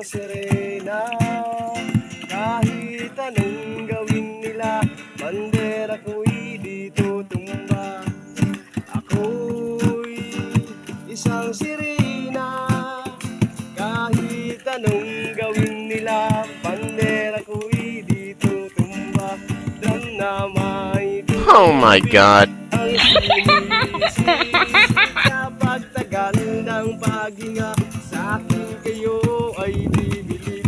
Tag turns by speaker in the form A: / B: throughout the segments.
A: isang sirena. Kahit anong gawin nila, bandera ko'y di tutumba. Ako'y isang sirena. Kahit anong gawin nila, bandera ko'y di tutumba. Drum na may tubig,
B: Oh my God.
A: ang sinisisi sa pagtagal ng paghinga. Sa akin kayo ay bibili.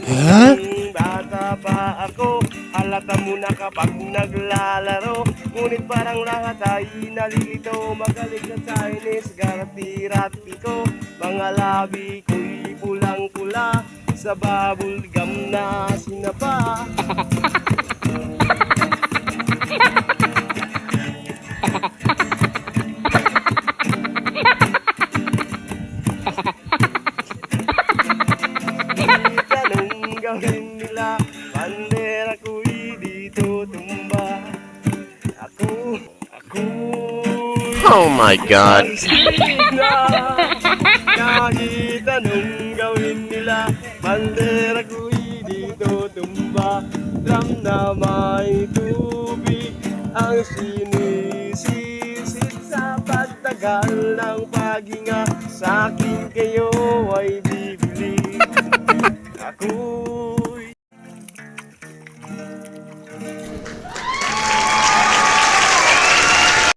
A: Nung bata pa ako, halata mo na kapag naglalaro. Ngunit parang lahat ay nalilito. Magaling na Chinese, garati-rati ko. Mga labi ko'y pulang-pula, sa bubble gum na sinapa. Kahit anong gawin nila, bandera ko'y di tutumba. Ako'y
B: Oh my God.
A: sirena. Kahit anong gawin nila, bandera ko'y di tutumba. Drum na may tubig, ang sinisisid sa pagtagal ng paghinga. Sa akin kayo ay